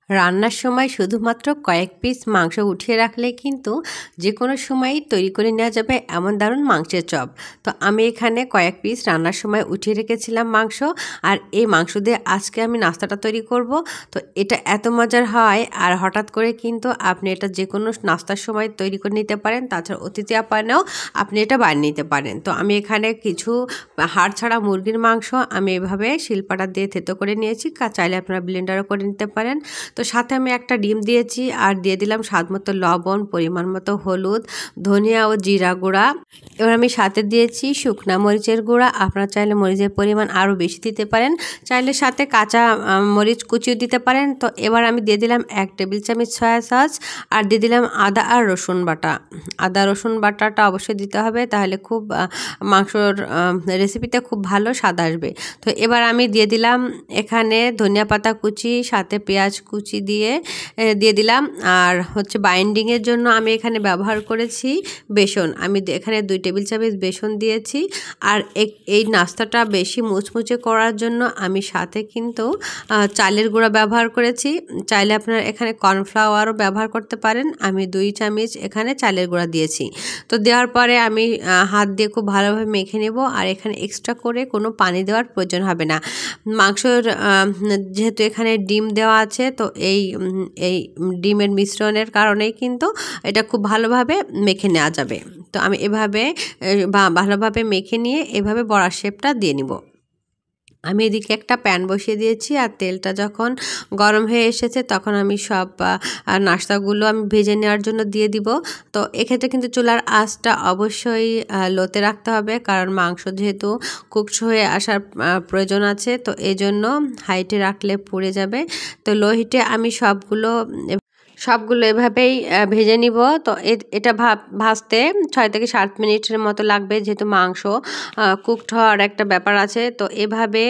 রান্নার সময় শুধুমাত্র কয়েক পিস মাংস উঠিয়ে রাখলে কিন্তু যে কোনো সময়ই তৈরি করে নেওয়া যাবে এমন দারুণ মাংসের চপ। তো আমি এখানে কয়েক পিস রান্নার সময় উঠিয়ে রেখেছিলাম মাংস, আর এই মাংস দিয়ে আজকে আমি নাস্তাটা তৈরি করব। তো এটা এত মজার হয়, আর হঠাৎ করে কিন্তু আপনি এটা যে কোনো নাস্তার সময় তৈরি করে নিতে পারেন। তাছাড়া অতিথি আপ্যায়নেও আপনি এটা বানিয়ে নিতে পারেন। তো আমি এখানে কিছু হাড় ছাড়া মুরগির মাংস আমি এভাবে শিলপাটা দিয়ে থেতো করে নিয়েছি, চাইলে আপনারা ব্লেন্ডারও করে নিতে পারেন। তো সাথে আমি একটা ডিম দিয়েছি, আর দিয়ে দিলাম স্বাদ মতো লবণ, পরিমাণ মতো হলুদ, ধনিয়া ও জিরা গুঁড়া। এবার আমি সাথে দিয়েছি শুকনা মরিচের গুঁড়া। আপনারা চাইলে মরিচের পরিমাণ আরও বেশি দিতে পারেন, চাইলে সাথে কাঁচা মরিচ কুচিও দিতে পারেন। তো এবার আমি দিয়ে দিলাম 1 টেবিল চামচ সয়া সস, আর দিয়ে দিলাম আদা আর রসুন বাটা। আদা রসুন বাটাটা অবশ্যই দিতে হবে, তাহলে খুব মাংসর রেসিপিতে খুব ভালো স্বাদ আসবে। তো এবার আমি দিয়ে দিলাম এখানে ধনিয়া পাতা কুচি, সাথে পেঁয়াজ কুচি দিয়ে দিলাম। আর হচ্ছে বাইন্ডিংয়ের জন্য আমি এখানে ব্যবহার করেছি বেসন। আমি এখানে 2 টেবিল চামচ বেসন দিয়েছি। আর এই নাস্তাটা বেশি মুচমুচে করার জন্য আমি সাথে কিন্তু চালের গুঁড়া ব্যবহার করেছি। চাইলে আপনারা এখানে কর্নফ্লাওয়ারও ব্যবহার করতে পারেন। আমি 2 চামচ এখানে চালের গুঁড়া দিয়েছি। তো দেওয়ার পরে আমি হাত দিয়ে খুব ভালোভাবে মেখে নেব, আর এখানে এক্সট্রা করে কোনো পানি দেওয়ার প্রয়োজন হবে না। মাংসর যেহেতু এখানে ডিম দেওয়া আছে, তো এই ডিমের মিশ্রণের কারণেই কিন্তু এটা খুব ভালোভাবে মেখে নেওয়া যাবে। তো আমি এভাবে ভালোভাবে মেখে নিয়ে এভাবে বড়ার শেপটা দিয়ে নিব। আমি এদিকে একটা প্যান বসিয়ে দিয়েছি, আর তেলটা যখন গরম হয়ে এসেছে তখন আমি সব নাস্তাগুলো আমি ভেজে নেওয়ার জন্য দিয়ে দিব। তো এক্ষেত্রে কিন্তু চুলার আঁচটা অবশ্যই লোতে রাখতে হবে, কারণ মাংস যেহেতু কুকড হয়ে আসার প্রয়োজন আছে। তো এই জন্য হাইটে রাখলে পুড়ে যাবে। তো লো হিটে আমি সবগুলো এভাবেই ভেজে নিব। তো এটা ভাজতে 6 থেকে 7 মিনিটের মতো লাগবে, যেহেতু মাংস কুকড হওয়ার একটা ব্যাপার আছে। তো এভাবে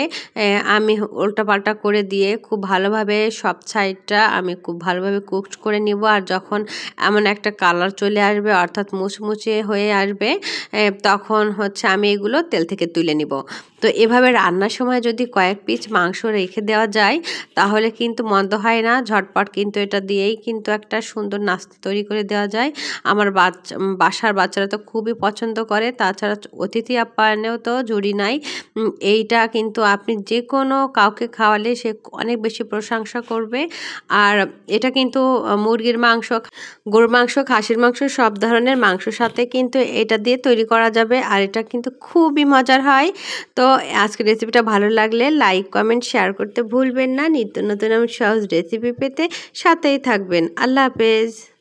আমি উল্টাপাল্টা করে দিয়ে খুব ভালোভাবে সব সাইডটা আমি খুব ভালোভাবে কুকড করে নিব। আর যখন এমন একটা কালার চলে আসবে, অর্থাৎ মুচমুচে হয়ে আসবে, তখন হচ্ছে আমি এগুলো তেল থেকে তুলে নিব। তো এভাবে রান্নার সময় যদি কয়েক পিস মাংস রেখে দেওয়া যায় তাহলে কিন্তু মন্দ হয় না। ঝটপট কিন্তু এটা দিয়েই কিন্তু একটা সুন্দর নাস্তা তৈরি করে দেওয়া যায়। আমার বাসার বাচ্চারা তো খুবই পছন্দ করে। তাছাড়া অতিথি আপ্যায়নেও তো জুড়ি নাই। এইটা কিন্তু আপনি যে কোনো কাউকে খাওয়ালে সে অনেক বেশি প্রশংসা করবে। আর এটা কিন্তু মুরগির মাংস, গরুর মাংস, খাসির মাংস, সব ধরনের মাংসর সাথে কিন্তু এটা দিয়ে তৈরি করা যাবে। আর এটা কিন্তু খুবই মজার হয়। তো আজকের রেসিপিটা ভালো লাগলে লাইক, কমেন্ট, শেয়ার করতে ভুলবেন না। নিত্য নতুন সহজ রেসিপি পেতে সাথেই থাকবেন। আল্লাহ হাফেজ।